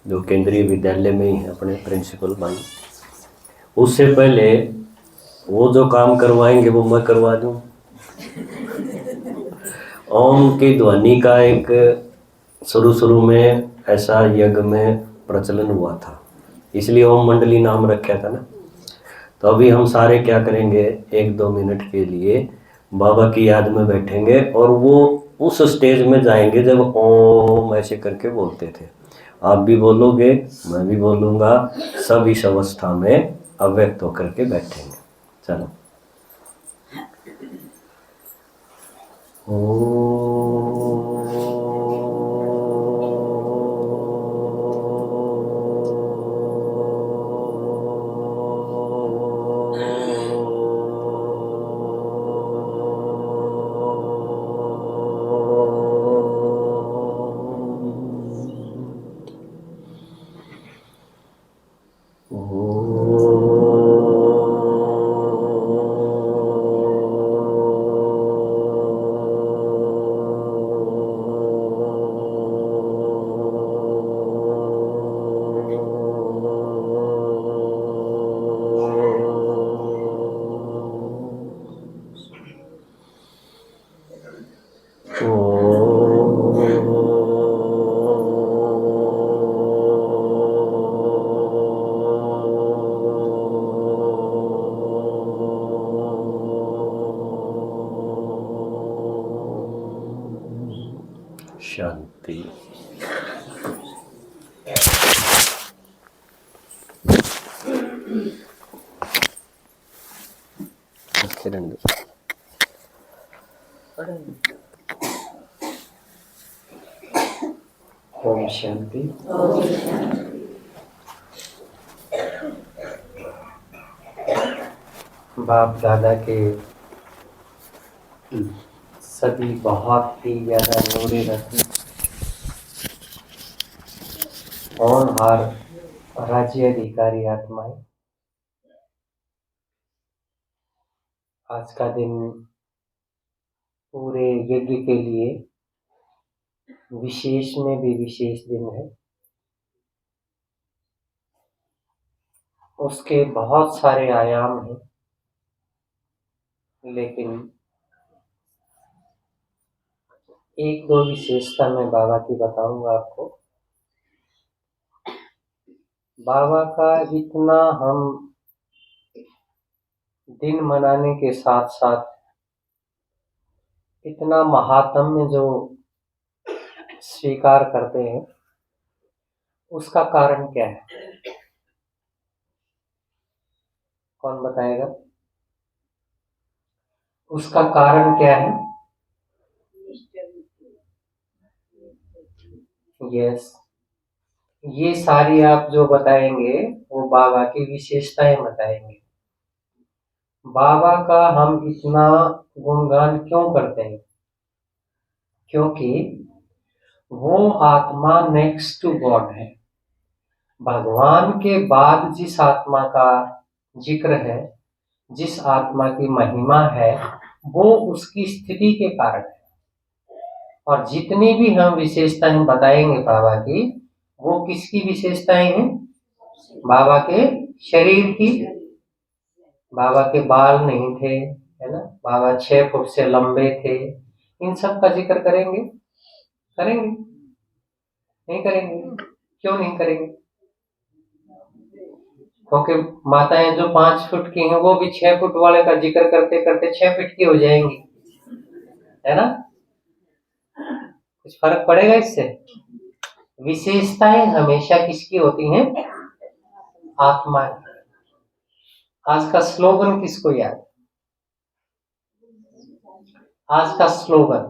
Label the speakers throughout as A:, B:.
A: जो केंद्रीय विद्यालय में ही है अपने प्रिंसिपल भाई। उससे पहले वो जो काम करवाएंगे वो मैं करवा दूं। ओम की ध्वनि का एक शुरू में ऐसा यज्ञ में प्रचलन हुआ था, इसलिए ओम मंडली नाम रखा था ना। तो अभी हम सारे क्या करेंगे, 1-2 मिनट के लिए बाबा की याद में बैठेंगे और वो उस स्टेज में जाएंगे जब ओम ऐसे करके बोलते थे। आप भी बोलोगे, मैं भी बोलूँगा, सब इस अवस्था में अव्यक्त होकर के बैठेंगे। चलो। शांति। ओम शांति। बाप दादा के सभी बहुत ही ज्यादा नूरे रत्न होनहार राज्य अधिकारी आत्माएं, आज का दिन पूरे यज्ञ के लिए विशेष में भी विशेष दिन है। उसके बहुत सारे आयाम हैं, लेकिन एक दो विशेषता मैं बाबा की बताऊंगा आपको। बाबा का इतना हम दिन मनाने के साथ साथ इतना महात्म्य जो स्वीकार करते हैं, उसका कारण क्या है? कौन बताएगा? उसका कारण क्या है? यस, ये सारी आप जो बताएंगे वो बाबा की विशेषताएं बताएंगे। बाबा का हम इतना गुणगान क्यों करते हैं? क्योंकि वो आत्मा नेक्स्ट टू गॉड है। भगवान के बाद जिस आत्मा का जिक्र है, जिस आत्मा की महिमा है, वो उसकी स्थिति के कारण है। और जितनी भी हम विशेषताएं बताएंगे बाबा की, वो किसकी विशेषताएं हैं? बाबा के शरीर की। बाबा के बाल नहीं थे, है ना? बाबा 6 फुट से लंबे थे। इन सब का जिक्र करेंगे? करेंगे? नहीं करेंगे? क्यों नहीं करेंगे? क्योंकि माताएं जो 5 फुट की हैं वो भी 6 फुट वाले का जिक्र करते करते 6 फीट की हो जाएंगी, है ना? कुछ फर्क पड़ेगा इससे? विशेषताएं हमेशा किसकी होती हैं? आत्मा की। आज का स्लोगन किसको याद? आज का स्लोगन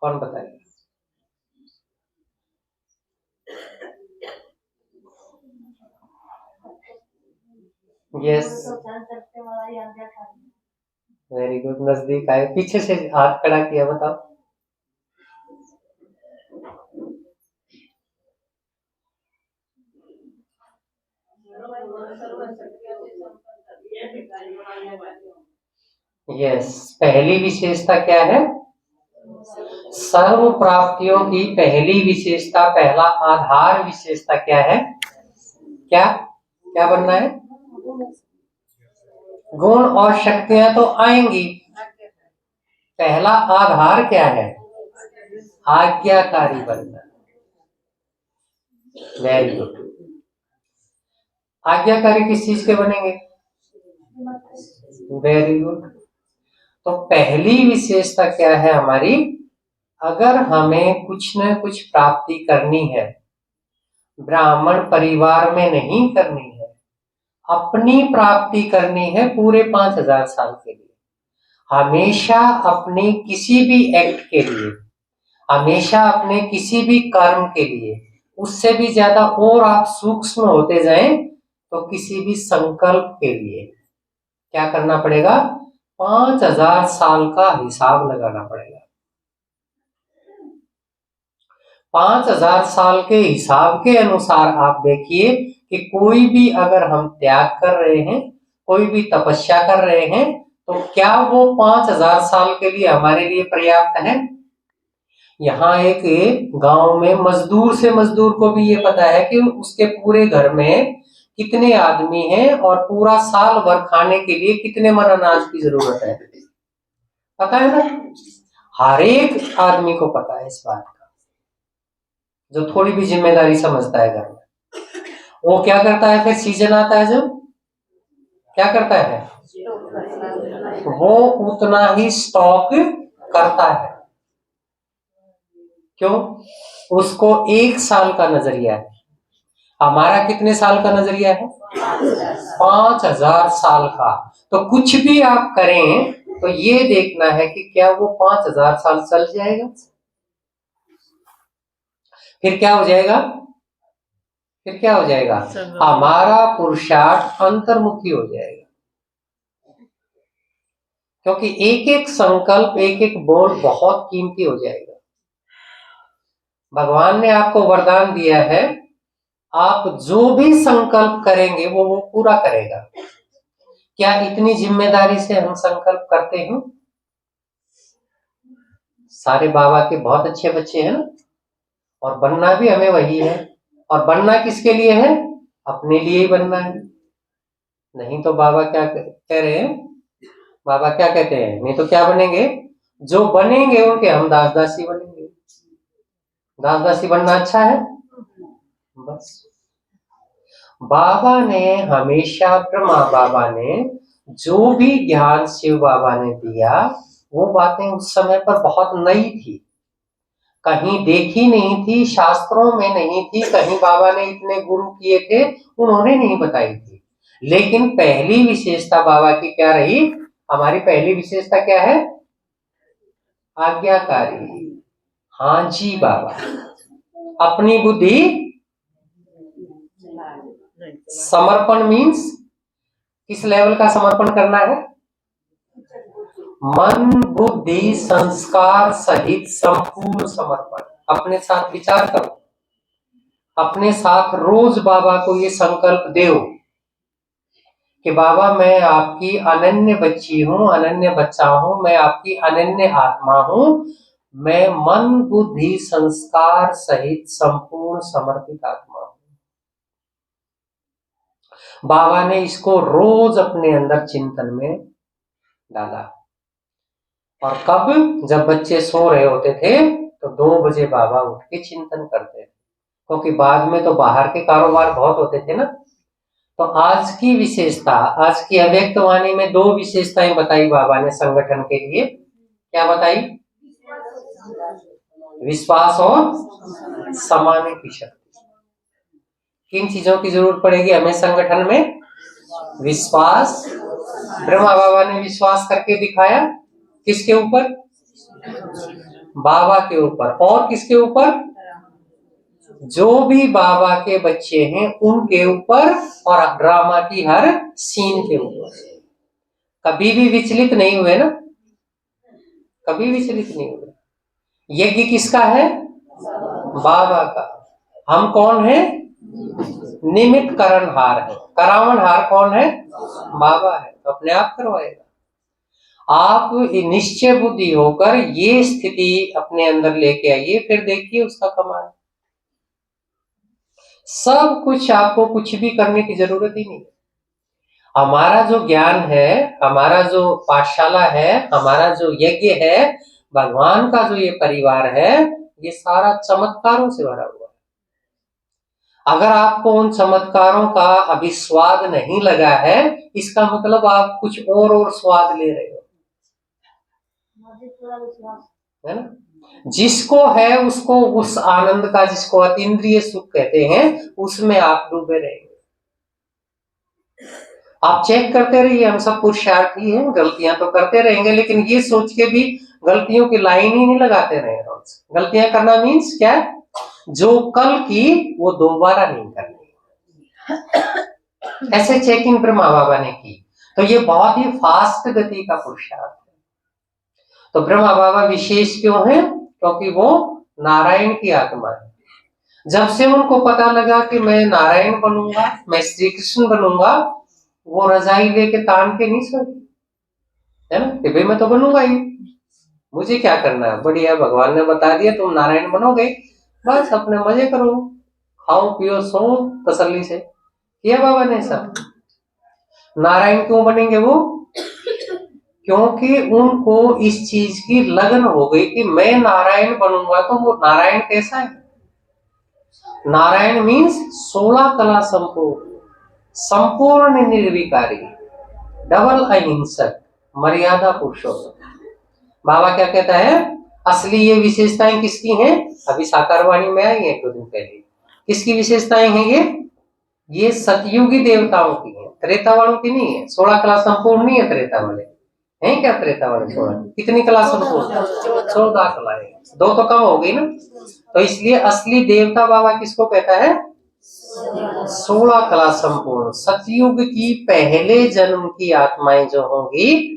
A: कौन बताएगा? Yes, very good. नजदीक आए, पीछे से हाथ खड़ा किया, बताओ। यस, पहली विशेषता क्या है? सर्व प्राप्तियों की पहली विशेषता, पहला आधार विशेषता क्या है? क्या क्या बनना है? गुण और शक्तियां तो आएंगी, पहला आधार क्या है? आज्ञाकारी बनना। Very good. आज्ञाकारी किस चीज के बनेंगे? Very good. तो पहली विशेषता क्या है हमारी? अगर हमें कुछ न कुछ प्राप्ति करनी है, ब्राह्मण परिवार में नहीं करनी है, अपनी प्राप्ति करनी है पूरे 5000 साल के लिए, हमेशा अपने किसी भी एक्ट के लिए, हमेशा अपने किसी भी कर्म के लिए उससे भी ज्यादा और आप सूक्ष्म होते जाएं तो किसी भी संकल्प के लिए क्या करना पड़ेगा? 5000 साल का हिसाब लगाना पड़ेगा। 5000 साल के हिसाब के अनुसार आप देखिए कि कोई भी अगर हम त्याग कर रहे हैं, कोई भी तपस्या कर रहे हैं, तो क्या वो 5000 साल के लिए हमारे लिए पर्याप्त है? यहाँ एक गांव में मजदूर से मजदूर को भी ये पता है कि उसके पूरे घर में कितने आदमी हैं और पूरा साल भर खाने के लिए कितने मन अनाज की जरूरत है। पता है ना? हर एक आदमी को पता है इस बात का, जो थोड़ी भी जिम्मेदारी समझता है घर में। वो क्या करता है फिर सीजन आता है जब, क्या करता है? वो उतना ही स्टॉक करता है। क्यों? उसको 1 साल का नजरिया है। हमारा कितने साल का नजरिया है? 5000 साल का। तो कुछ भी आप करें तो ये देखना है कि क्या वो 5000 साल चल जाएगा। फिर क्या हो जाएगा? फिर क्या हो जाएगा? हमारा पुरुषार्थ अंतर्मुखी हो जाएगा, क्योंकि एक एक संकल्प, एक एक बोल बहुत कीमती हो जाएगा। भगवान ने आपको वरदान दिया है, आप जो भी संकल्प करेंगे वो पूरा करेगा। क्या इतनी जिम्मेदारी से हम संकल्प करते हैं? सारे बाबा के बहुत अच्छे बच्चे हैं ना, और बनना भी हमें वही है। और बनना किसके लिए है? अपने लिए ही बनना है। नहीं तो बाबा क्या कह रहे हैं? बाबा क्या कहते हैं? नहीं तो क्या बनेंगे? जो बनेंगे उनके हम दास दासी बनेंगे। दास दासी बनना अच्छा है? बस बाबा ने हमेशा, ब्रह्मा बाबा ने जो भी ज्ञान शिव बाबा ने दिया, वो बातें उस समय पर बहुत नई थी, कहीं देखी नहीं थी, शास्त्रों में नहीं थी, कहीं बाबा ने इतने गुरु किए थे उन्होंने नहीं बताई थी। लेकिन पहली विशेषता बाबा की क्या रही? हमारी पहली विशेषता क्या है? आज्ञाकारी। हाँ जी बाबा, अपनी बुद्धि समर्पण मीन्स किस लेवल का समर्पण करना है? मन बुद्धि संस्कार सहित संपूर्ण समर्पण। अपने साथ विचार करो, अपने साथ रोज बाबा को ये संकल्प दो कि बाबा मैं आपकी अनन्य बच्ची हूँ, अनन्य बच्चा हूँ, मैं आपकी अनन्य आत्मा हूँ, मैं मन बुद्धि संस्कार सहित संपूर्ण समर्पित आत्मा हूँ। बाबा ने इसको रोज अपने अंदर चिंतन में डाला। और कब? जब बच्चे सो रहे होते थे तो 2 बजे बाबा उठ के चिंतन करते थे, क्योंकि बाद में तो बाहर के कारोबार बहुत होते थे ना। तो आज की विशेषता, आज की अव्यक्त वाणी में 2 विशेषताएं बताई बाबा ने संगठन के लिए। क्या बताई? विश्वास और समाने की शक्ति। किन चीजों की जरूरत पड़ेगी हमें संगठन में? विश्वास। ब्रह्मा बाबा ने विश्वास करके दिखाया, किसके ऊपर? बाबा के ऊपर। और किसके ऊपर? जो भी बाबा के बच्चे हैं उनके ऊपर, और ड्रामा की हर सीन के ऊपर। कभी भी विचलित नहीं हुए ना, कभी विचलित नहीं हुए। यज्ञ किसका है? बाबा का। हम कौन है? निमित्त करणहार है। करावनहार कौन है? बाबा है, तो अपने आप करवाएगा। आप निश्चय बुद्धि होकर ये स्थिति अपने अंदर लेके आइए, फिर देखिए उसका कमाल। सब कुछ, आपको कुछ भी करने की जरूरत ही नहीं। हमारा जो ज्ञान है, हमारा जो पाठशाला है, हमारा जो यज्ञ है, भगवान का जो ये परिवार है, ये सारा चमत्कारों से भरा हुआ है। अगर आपको उन चमत्कारों का अभी स्वाद नहीं लगा है, इसका मतलब आप कुछ और स्वाद ले रहे हो, है ना। जिसको है उसको, उस आनंद का, जिसको अतीन्द्रिय सुख कहते हैं, उसमें आप डूबे रहेंगे। आप चेक करते रहिए, हम सब पुरुषार्थी हैं, गलतियां तो करते रहेंगे, लेकिन ये सोच के भी गलतियों की लाइन ही नहीं लगाते रहे। गलतियां करना मीन्स क्या? जो कल की वो दोबारा नहीं करनी। ऐसे चेकिंग ब्रह्मा बाबा ने की, तो ये बहुत ही फास्ट गति का पुरुषार्थ है। तो ब्रह्मा बाबा विशेष क्यों है? क्योंकि वो नारायण की आत्मा है। जब से उनको पता लगा कि मैं नारायण बनूंगा, मैं श्री कृष्ण बनूंगा, वो रजाई लेके तान के नहीं सोई, है ना, कि भाई मैं तो बनूंगा ही, मुझे क्या करना है, बढ़िया भगवान ने बता दिया तुम नारायण बनोगे, बस अपने मजे करो, खाओ पियो सो तसल्ली से। किया बाबा ने सब। नारायण क्यों बनेंगे वो? क्योंकि उनको इस चीज की लगन हो गई कि मैं नारायण बनूंगा। तो वो नारायण कैसा है? नारायण मीन्स 16 कला संपूर्ण, संपूर्ण निर्विकारी, डबल अहिंसक, मर्यादा पुरुषोत्तम। बाबा क्या कहता है? असली ये विशेषताएं किसकी हैं? अभी साकारवाणी में आई है 2 दिन पहले। किसकी विशेषताएं हैं ये सतयुगी देवताओं की है, त्रेता वालों की नहीं है। 16 कला संपूर्ण नहीं है त्रेता वाले, हैं क्या त्रेता वाले? 16 कितनी कला संपूर्ण? 14 कलाएं, 2 तो कम हो गई ना। तो इसलिए असली देवता बाबा किसको कहता है? 16 कला संपूर्ण, सतयुग की पहले जन्म की आत्माएं जो होंगी,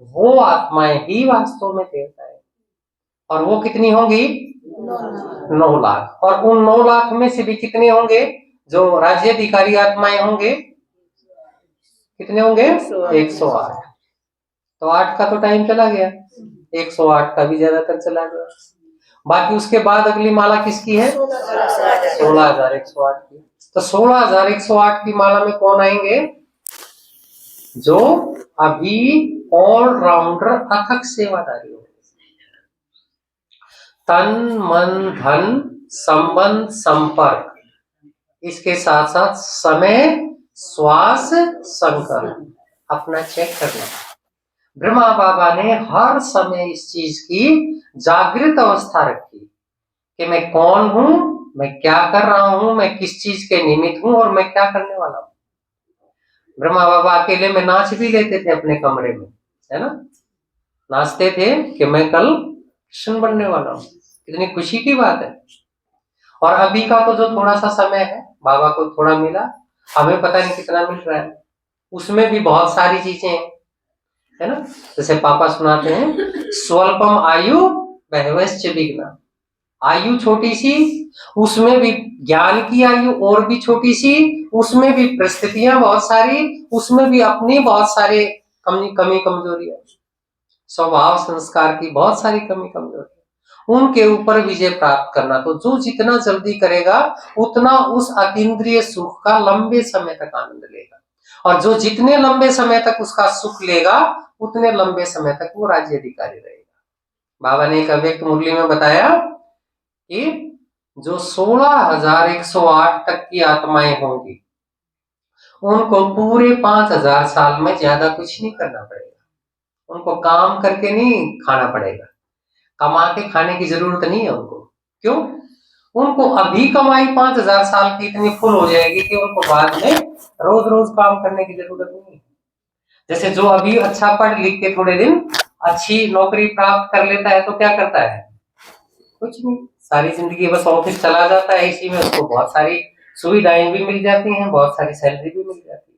A: वो आत्माएं ही वास्तव में देवता है। और वो कितनी होंगी? 9 लाख। और उन 9 लाख में से भी कितने होंगे जो राज्याधिकारी आत्माएं होंगे? कितने होंगे? 108। तो 8 का तो टाइम चला गया, 108 का भी ज्यादातर चला गया। बाकी उसके बाद अगली माला किसकी है? 16,108 की। तो 16,108 की माला में कौन आएंगे? जो अभी ऑलराउंडर अथक सेवादारी हो, तन मन धन संबंध संपर्क, इसके साथ साथ समय श्वास संकल्प, अपना चेक करना। ब्रह्मा बाबा ने हर समय इस चीज की जागृत अवस्था रखी कि मैं कौन हूं, मैं क्या कर रहा हूं, मैं किस चीज के निमित्त हूं और मैं क्या करने वाला हूं। ब्रह्मा बाबा अकेले में नाच भी लेते थे अपने कमरे में, है ना, नाचते थे कि मैं कल कृष्ण बनने वाला हूं। कितनी खुशी की बात है। और अभी का तो जो थोड़ा सा समय है, बाबा को थोड़ा मिला, हमें पता नहीं कितना मिल रहा है, उसमें भी बहुत सारी चीजें हैं, है ना। जैसे पापा सुनाते हैं, स्वल्पम आयु बहवश्च विघ्ना, आयु छोटी सी, उसमें भी ज्ञान की आयु और भी छोटी सी, उसमें भी परिस्थितियां बहुत सारी, उसमें भी अपनी बहुत सारे कमी कमजोरियां, स्वभाव संस्कार की बहुत सारी कमी कमजोरियां, उनके ऊपर विजय प्राप्त करना। तो जो जितना जल्दी करेगा उतना उस अतीन्द्रिय सुख का लंबे समय तक आनंद लेगा, और जो जितने लंबे समय तक उसका सुख लेगा उतने लंबे समय तक वो राज्य अधिकारी रहेगा। बाबा ने एक अव्यक्त मुरली में बताया कि जो 16,108 तक की आत्माएं होंगी, उनको पूरे 5,000 साल में ज्यादा कुछ नहीं करना पड़ेगा, उनको काम करके नहीं खाना पड़ेगा, कमा के खाने की जरूरत नहीं है उनको। क्यों? उनको अभी कमाई 5,000 साल की इतनी फुल हो जाएगी कि उनको बाद में रोज रोज काम करने की जरूरत नहीं है। जैसे जो अभी अच्छा पढ़ लिख के थोड़े दिन अच्छी नौकरी प्राप्त कर लेता है तो क्या करता है? कुछ नहीं, सारी जिंदगी बस ऑफिस चला जाता है, इसी में उसको बहुत सारी सुविधाएं भी मिल जाती हैं, बहुत सारी सैलरी भी मिल जाती है।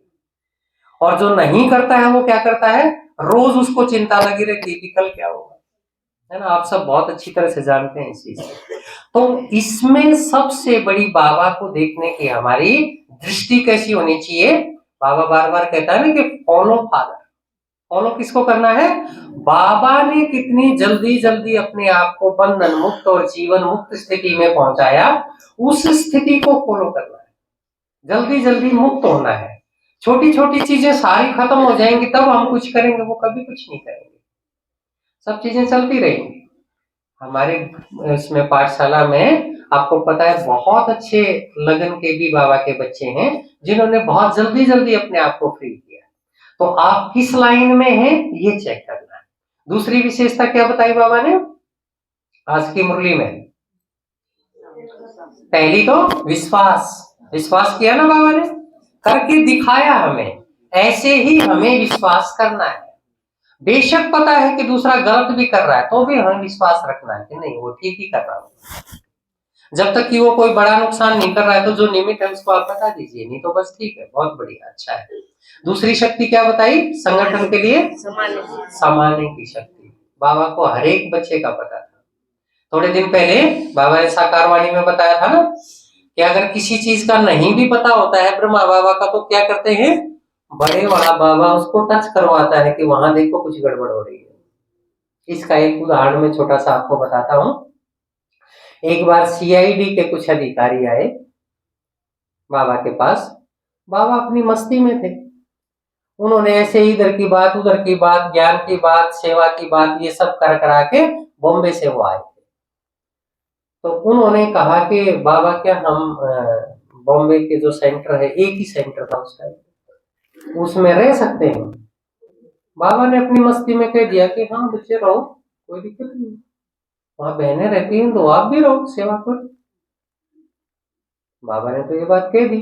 A: और जो नहीं करता है वो क्या करता है? रोज उसको चिंता लगी रहती है कि कल क्या होगा, है ना। आप सब बहुत अच्छी तरह से जानते हैं इस चीज को। तो इसमें सबसे बड़ी बाबा को देखने की हमारी दृष्टि कैसी होनी चाहिए? बाबा बार बार कहता है ना कि फॉलो फादर, फॉलो किसको करना है? बाबा ने कितनी जल्दी जल्दी अपने आप को बंधन मुक्त और जीवन मुक्त स्थिति में पहुंचाया, उस स्थिति को फॉलो करना है। जल्दी जल्दी मुक्त होना है। छोटी छोटी चीजें सारी खत्म हो जाएंगी तब हम कुछ करेंगे, वो कभी कुछ नहीं करेंगे। सब चीजें चलती रहेंगी। हमारे इसमें पाठशाला में आपको पता है बहुत अच्छे लगन के भी बाबा के बच्चे हैं जिन्होंने बहुत जल्दी जल्दी अपने आप को फ्री किया। तो आप किस लाइन में हैं ये चेक करना है। दूसरी विशेषता क्या बताई बाबा ने आज की मुरली में? पहली तो विश्वास। विश्वास किया ना बाबा ने, करके दिखाया हमें। ऐसे ही हमें विश्वास करना है। बेशक पता है कि दूसरा गलत भी कर रहा है तो भी हमें विश्वास रखना है कि नहीं वो ठीक ही कर रहा है। जब तक कि वो कोई बड़ा नुकसान नहीं कर रहा है तो जो निमित्त है उसको आप बता दीजिए, नहीं तो बस ठीक है, बहुत बढ़िया, अच्छा है। दूसरी शक्ति क्या बताई संगठन के लिए? समाने की शक्ति। बाबा को हर एक बच्चे का पता था। थोड़े दिन पहले बाबा ने साकारवाणी में बताया था ना कि अगर किसी चीज का नहीं भी पता होता है ब्रह्मा बाबा का तो क्या करते हैं, बड़े वाला बाबा उसको टच करवाता है कि वहां देखो कुछ गड़बड़ हो रही है। इसका एक उदाहरण मैं छोटा सा आपको बताता हूँ। एक बार सीआईडी के कुछ अधिकारी आए बाबा के पास। बाबा अपनी मस्ती में थे। उन्होंने ऐसे इधर की बात उधर की बात, ज्ञान की बात, सेवा की बात, ये सब कर करा के बॉम्बे से वो आए थे। तो उन्होंने कहा कि बाबा क्या हम बॉम्बे के जो सेंटर है, एक ही सेंटर था उस टाइम, उसमें रह सकते हैं? बाबा ने अपनी मस्ती में कह दिया कि हाँ बच्चे रहो, कोई दिक्कत नहीं, वहां बहनें रहती हैं तो आप भी रहो, सेवा करो। बाबा ने तो ये बात कह दी।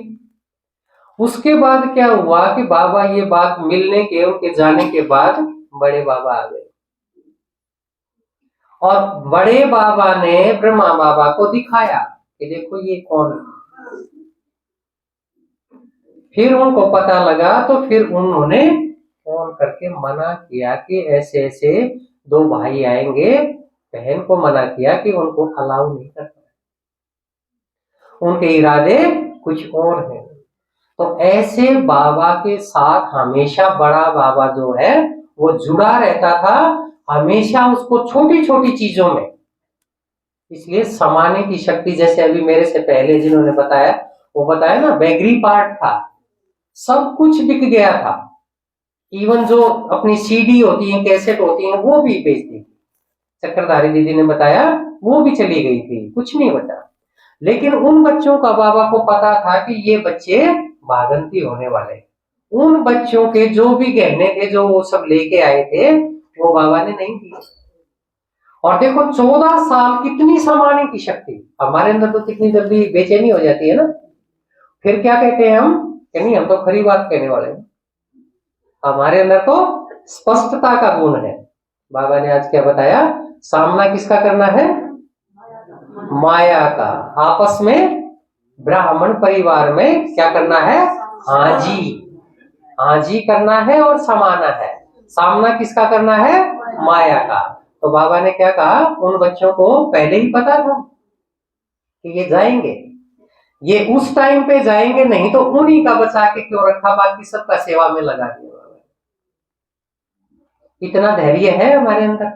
A: उसके बाद क्या हुआ कि बाबा ये बात मिलने के, उनके जाने के बाद बड़े बाबा आ गए और बड़े बाबा ने ब्रह्मा बाबा को दिखाया कि देखो ये कौन है। फिर उनको पता लगा तो फिर उन्होंने फोन करके मना किया कि ऐसे ऐसे दो भाई आएंगे, बहन को मना किया कि उनको अलाउ नहीं करना, उनके इरादे कुछ और हैं। तो ऐसे बाबा के साथ हमेशा बड़ा बाबा जो है वो जुड़ा रहता था, हमेशा उसको छोटी छोटी चीजों में। इसलिए समाने की शक्ति, जैसे अभी मेरे से पहले जिन्होंने बताया वो बताया ना, बेगरी पार्ट था, सब कुछ बिक गया था। इवन जो अपनी सीडी होती है, कैसेट होती है, वो भी बेच दी। चक्रधारी दीदी ने बताया वो भी चली गई थी, कुछ नहीं बचा। लेकिन उन बच्चों का बाबा को पता था कि ये बच्चे भागंती होने वाले। उन बच्चों के जो भी गहने थे जो वो सब लेके आए थे वो बाबा ने नहीं दिए। और देखो 14 साल कितनी समाने की शक्ति। हमारे अंदर तो कितनी जल्दी बेचैनी हो जाती है ना, फिर क्या कहते हैं हम कि नहीं हम तो खरी बात कहने वाले हैं। हमारे अंदर तो स्पष्टता का गुण है। बाबा ने आज क्या बताया, सामना किसका करना है? माया का। आपस में ब्राह्मण परिवार में क्या करना है? हाँ जी करना है और समाना है। सामना किसका करना है? माया का। तो बाबा ने क्या कहा, उन बच्चों को पहले ही पता था कि ये जाएंगे, ये उस टाइम पे जाएंगे, नहीं तो उन्हीं का बचा के क्यों रखा, बाकी सबका सेवा में लगा दिया। इतना धैर्य है हमारे अंदर,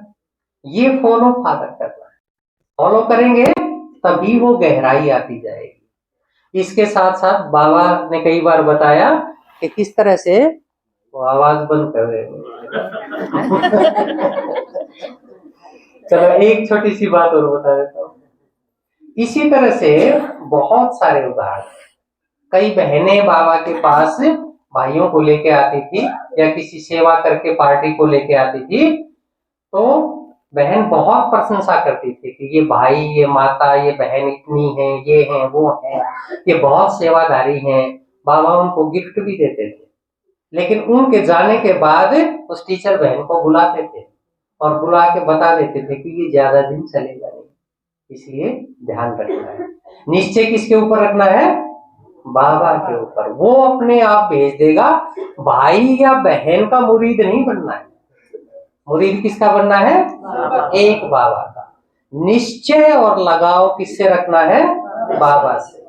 A: ये फॉलो फादर करना है। फॉलो करेंगे तभी वो गहराई आती जाएगी। इसके साथ साथ बाबा ने कई बार बताया कि किस तरह से, वो आवाज बंद कर रहे चलो एक छोटी सी बात और बता देता हूँ। इसी तरह से बहुत सारे उदाहरण, कई बहनें बाबा के पास भाइयों को लेके आती थी या किसी सेवा करके पार्टी को लेके आती थी, तो बहन बहुत प्रशंसा करती थी कि ये भाई, ये माता, ये बहन इतनी है, ये है, वो है, ये बहुत सेवाधारी हैं। बाबा उनको गिफ्ट भी देते थे। लेकिन उनके जाने के बाद उस टीचर बहन को बुलाते थे और बुला के बता देते थे कि ये ज्यादा दिन चलेगा नहीं, इसलिए ध्यान रखना है। निश्चय किसके ऊपर रखना है? बाबा के ऊपर। वो अपने आप भेज देगा। भाई या बहन का मुरीद नहीं बनना है। मुरीद किसका बनना है? एक बाबा का। निश्चय और लगाव किससे रखना है? बाबा से।